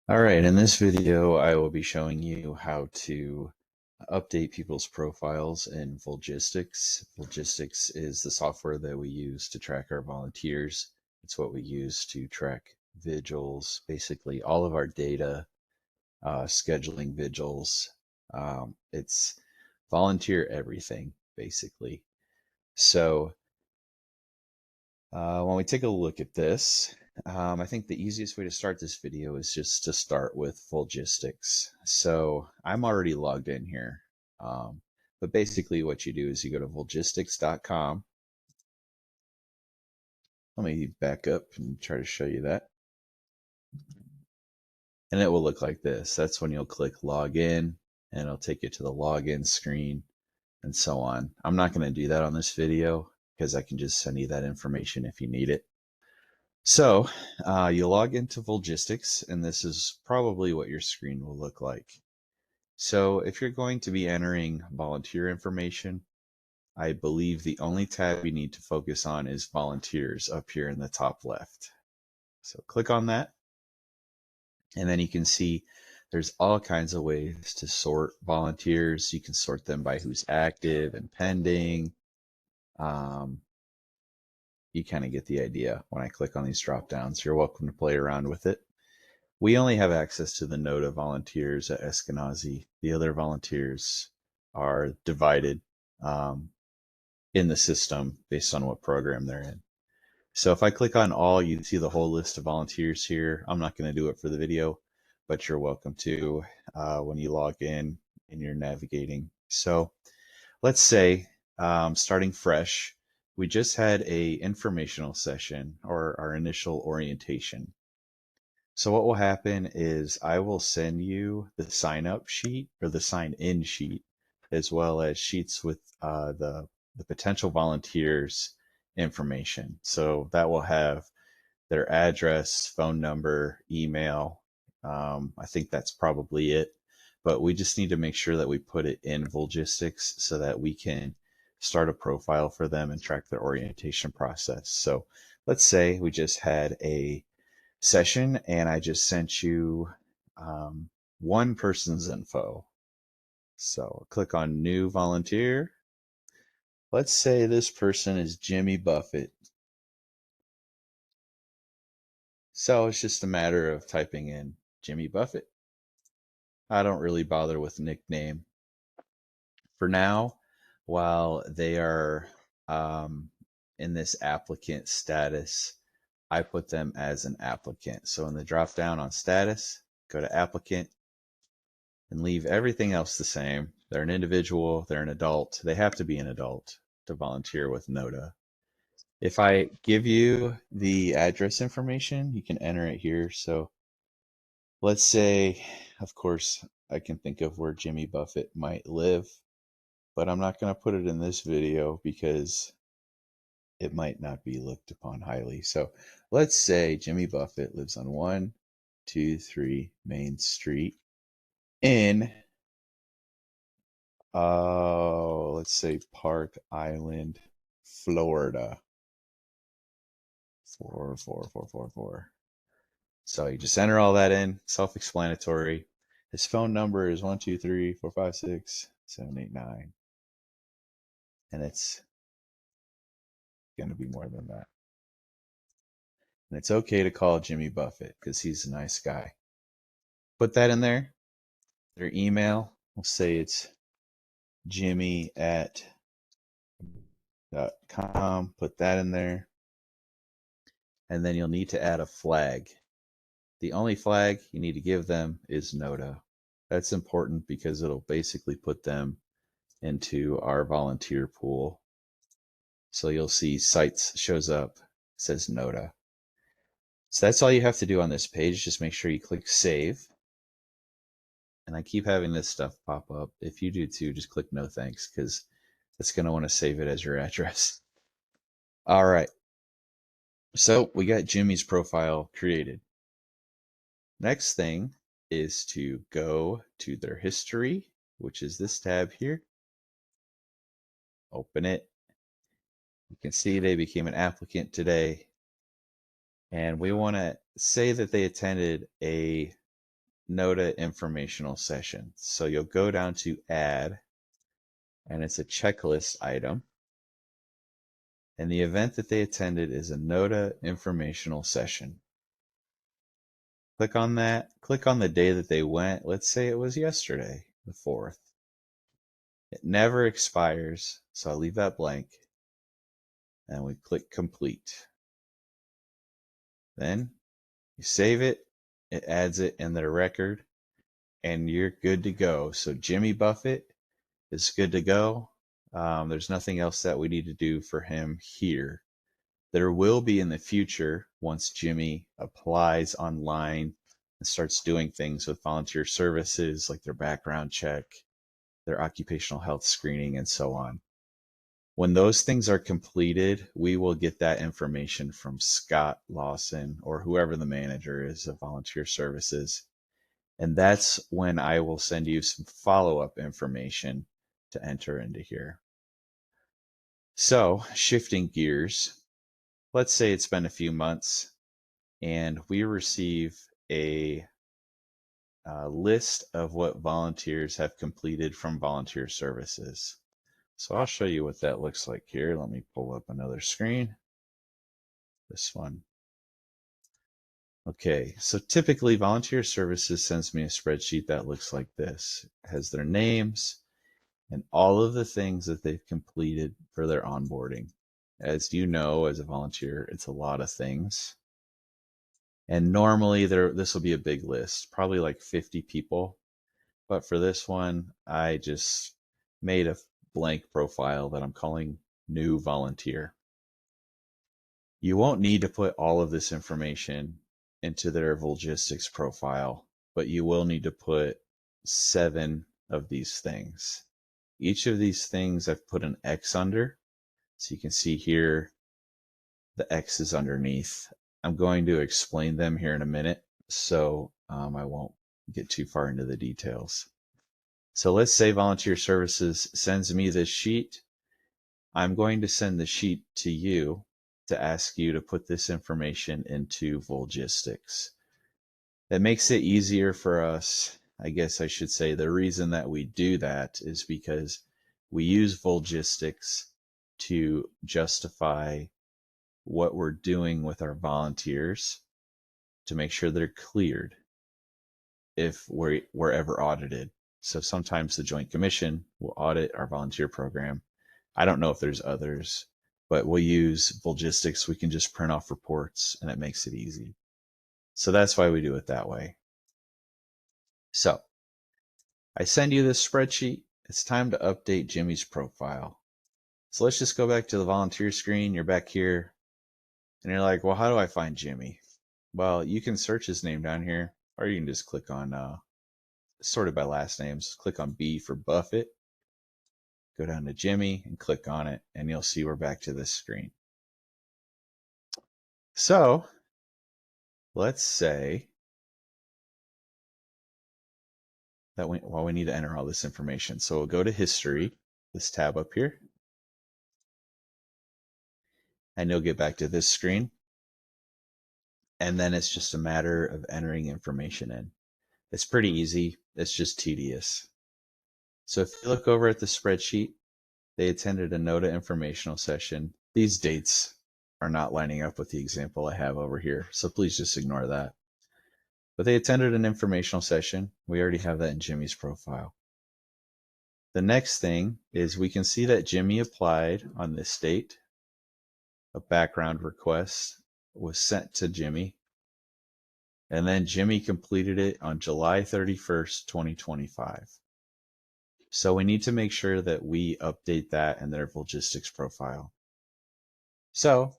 All right, in this video, I will be showing you how to update people's profiles in Volgistics. Volgistics is the software that we use to track our volunteers. It's what we use to track vigils, basically all of our data, scheduling vigils. It's volunteer everything, basically. So when we take a look at this, I think the easiest way to start this video is just to start with Volgistics. So I'm already logged in here. But basically what you do is you go to volgistics.com. Let me back up and try to show you that. And it will look like this. That's when you'll click login and it'll take you to the login screen and so on. I'm not going to do that on this video because I can just send you that information if you need it. So you log into Volgistics, and this is probably what your screen will look like. So if you're going to be entering volunteer information, I believe the only tab you need to focus on is volunteers up here in the top left. So click on that, and then you can see there's all kinds of ways to sort volunteers. You can sort them by who's active and pending. You kind of get the idea when I click on these drop downs. You're welcome to play around with it. We only have access to the NOTA volunteers at Eskenazi. The other volunteers are divided in the system based on what program they're in. So if I click on all, you see the whole list of volunteers here. I'm not going to do it for the video, but you're welcome to when you log in and you're navigating. So let's say starting fresh, we just had a informational session or our initial orientation. So what will happen is I will send you the sign up sheet or the sign in sheet, as well as sheets with the potential volunteers information. So that will have their address, phone number, email. I think that's probably it. But we just need to make sure that we put it in Volgistics so that we can start a profile for them and track their orientation process. So let's say we just had a session and I just sent you one person's info. So click on new volunteer. Let's say this person is Jimmy Buffett. So it's just a matter of typing in Jimmy Buffett. I don't really bother with nickname for now while they are in this applicant status. I put them as an applicant. So in the drop down on status, go to applicant and leave everything else the same. They're an individual, they're an adult. They have to be an adult to volunteer with NOTA. If I give you the address information, you can enter it here. So let's say, of course, I can think of where Jimmy Buffett might live, but I'm not going to put it in this video because it might not be looked upon highly. So let's say Jimmy Buffett lives on 123 Main Street in let's say Park Island, Florida. 44444. So you just enter all that in, self-explanatory. His phone number is 123-456-789. And it's going to be more than that. And it's okay to call Jimmy Buffett because he's a nice guy. Put that in there. Their email, we'll say it's jimmy@.com. Put that in there. And then you'll need to add a flag. The only flag you need to give them is NOTA. That's important because it'll basically put them into our volunteer pool. So you'll see sites shows up, says NOTA. So that's all you have to do on this page. Just make sure you click save. And I keep having this stuff pop up. If you do too, just click no thanks because it's going to want to save it as your address. All right. So we got Jimmy's profile created. Next thing is to go to their history, which is this tab here. Open it. You can see they became an applicant today. And we want to say that they attended a NOTA informational session. So you'll go down to add, and it's a checklist item. And the event that they attended is a NOTA informational session. Click on that. Click on the day that they went. Let's say it was yesterday, the 4th. It never expires, so I'll leave that blank. And we click complete. Then you save it, it adds it in their record, and you're good to go. So Jimmy Buffett is good to go. There's nothing else that we need to do for him here. There will be in the future, once Jimmy applies online and starts doing things with volunteer services like their background check, their occupational health screening, and so on. When those things are completed, we will get that information from Scott Lawson or whoever the manager is of volunteer services. And that's when I will send you some follow-up information to enter into here. So, shifting gears, let's say it's been a few months and we receive a list of what volunteers have completed from volunteer services. So I'll show you what that looks like here. Let me pull up another screen. This one. Okay, so typically volunteer services sends me a spreadsheet that looks like this. It has their names and all of the things that they've completed for their onboarding. As you know, as a volunteer, it's a lot of things. And normally this will be a big list, probably like 50 people. But for this one, I just made a blank profile that I'm calling new volunteer. You won't need to put all of this information into their Volgistics profile, but you will need to put 7 of these things. Each of these things I've put an X under. So you can see here, the X is underneath. I'm going to explain them here in a minute, so I won't get too far into the details. So let's say volunteer services sends me this sheet. I'm going to send the sheet to you to ask you to put this information into Volgistics. That makes it easier for us. I guess I should say the reason that we do that is because we use Volgistics to justify what we're doing with our volunteers to make sure they're cleared if we're ever audited. So sometimes the Joint Commission will audit our volunteer program. I don't know if there's others, but we'll use Volgistics. We can just print off reports and it makes it easy. So that's why we do it that way. So I send you this spreadsheet. It's time to update Jimmy's profile. So let's just go back to the volunteer screen. You're back here and you're like, well, how do I find Jimmy? Well, you can search his name down here, or you can just click on sorted by last names. Click on B for Buffett. Go down to Jimmy and click on it, and you'll see we're back to this screen. So let's say that we need to enter all this information. So we'll go to History, this tab up here, and you'll get back to this screen. And then it's just a matter of entering information in. It's pretty easy. It's just tedious. So if you look over at the spreadsheet, they attended a NOTA informational session. These dates are not lining up with the example I have over here, so please just ignore that. But they attended an informational session. We already have that in Jimmy's profile. The next thing is we can see that Jimmy applied on this date. A background request was sent to Jimmy. And then Jimmy completed it on July 31st, 2025. So we need to make sure that we update that in their Volgistics profile. So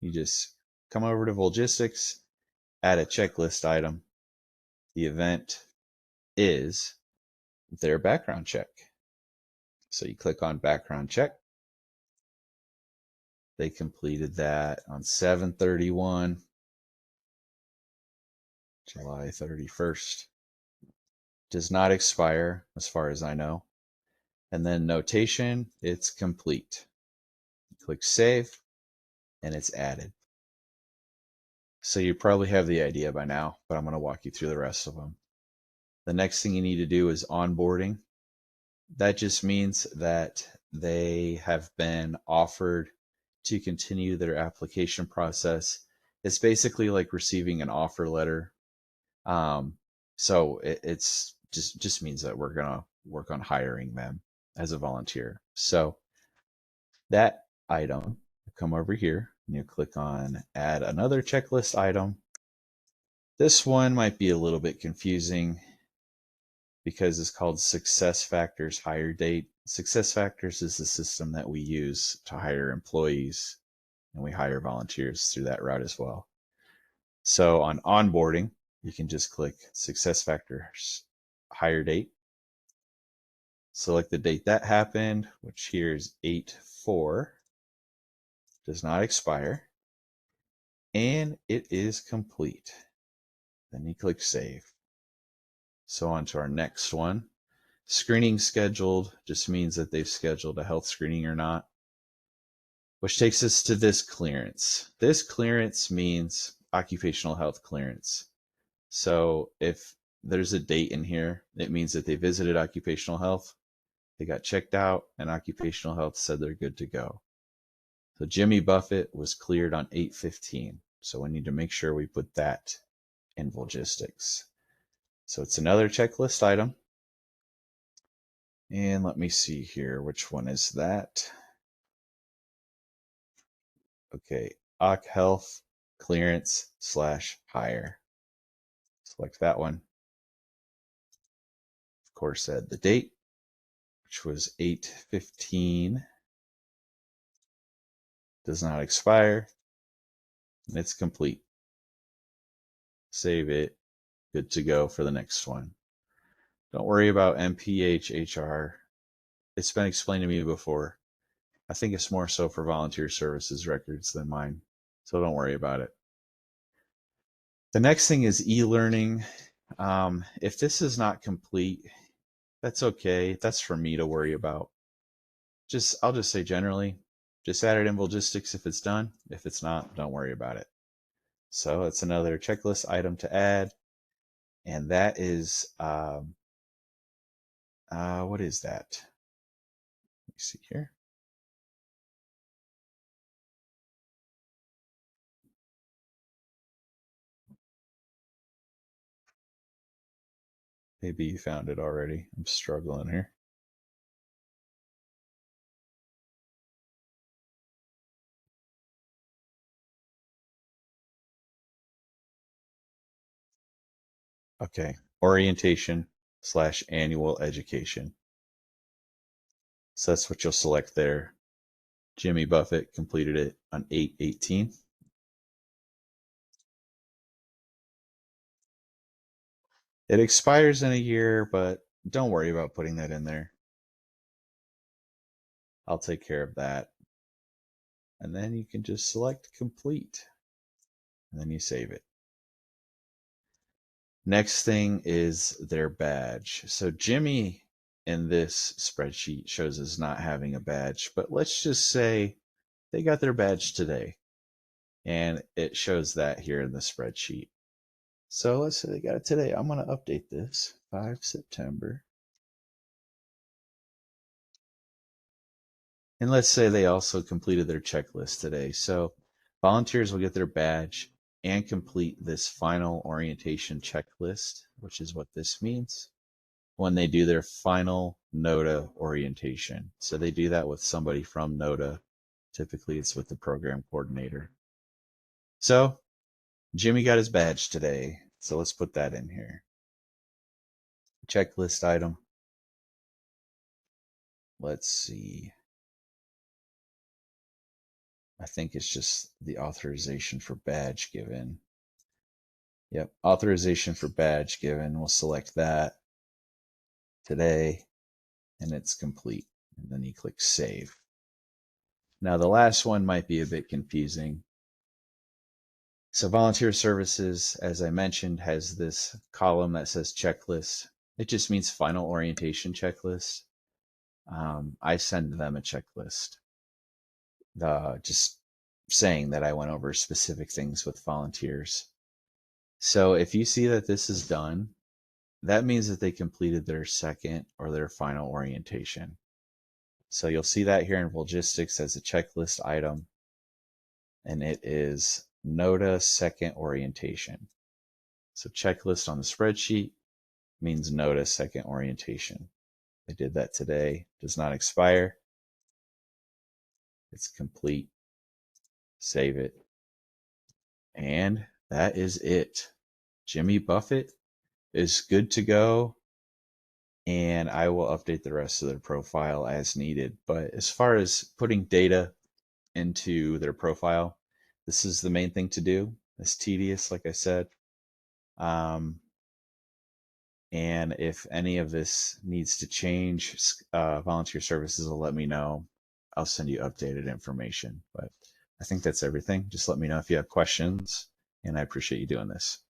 you just come over to Volgistics, add a checklist item. The event is their background check. So you click on background check. They completed that on 7/31, July 31st. Does not expire as far as I know. And then notation, it's complete. Click save and it's added. So you probably have the idea by now, but I'm going to walk you through the rest of them. The next thing you need to do is onboarding. That just means that they have been offered to continue their application process. It's basically like receiving an offer letter. So it's just means that we're gonna work on hiring them as a volunteer. So that item, come over here and you click on add another checklist item. This one might be a little bit confusing because it's called Success Factors Hire Date. Success Factors is the system that we use to hire employees, and we hire volunteers through that route as well. So on onboarding, you can just click Success Factors Hire Date. Select the date that happened, which here is 8/4, does not expire, and it is complete. Then you click Save. So on to our next one. Screening scheduled just means that they've scheduled a health screening or not, which takes us to this clearance. This clearance means occupational health clearance. So if there's a date in here, it means that they visited occupational health, they got checked out, and occupational health said they're good to go. So Jimmy Buffett was cleared on 8/15. So we need to make sure we put that in Volgistics. So it's another checklist item. And let me see here, which one is that? Okay, Occ Health Clearance / Hire. Select that one. Of course, add the date, which was 8/15. Does not expire, and it's complete. Save it. Good to go for the next one. Don't worry about MPHHR. It's been explained to me before. I think it's more so for volunteer services records than mine, so don't worry about it. The next thing is e-learning. If this is not complete, that's okay. That's for me to worry about. I'll just say generally, just add it in Volgistics if it's done. If it's not, don't worry about it. So it's another checklist item to add. And that is, what is that? Let me see here. Maybe you found it already. I'm struggling here. Okay, orientation / annual education. So that's what you'll select there. Jimmy Buffett completed it on 8/18. It expires in a year, but don't worry about putting that in there. I'll take care of that. And then you can just select complete. And then you save it. Next thing is their badge. So Jimmy in this spreadsheet shows as not having a badge, but let's just say they got their badge today. And it shows that here in the spreadsheet. So let's say they got it today. I'm going to update this 5 September. And let's say they also completed their checklist today. So volunteers will get their badge and complete this final orientation checklist, which is what this means, when they do their final NOTA orientation. So they do that with somebody from NOTA. Typically it's with the program coordinator. So Jimmy got his badge today. So let's put that in here. Checklist item. Let's see. I think it's just the authorization for badge given. Yep, authorization for badge given. We'll select that today, and it's complete. And then you click Save. Now the last one might be a bit confusing. So volunteer services, as I mentioned, has this column that says checklist. It just means final orientation checklist. I send them a checklist, just saying that I went over specific things with volunteers. So if you see that this is done, that means that they completed their second or their final orientation. So you'll see that here in Volgistics as a checklist item, and it is NOTA second orientation. So checklist on the spreadsheet means NOTA second orientation. I did that today. Does not expire. It's complete. Save it. And that is it. Jimmy Buffett is good to go, and I will update the rest of their profile as needed. But as far as putting data into their profile, this is the main thing to do. It's tedious, like I said. And if any of this needs to change, volunteer services will let me know. I'll send you updated information. But I think that's everything. Just let me know if you have questions, and I appreciate you doing this.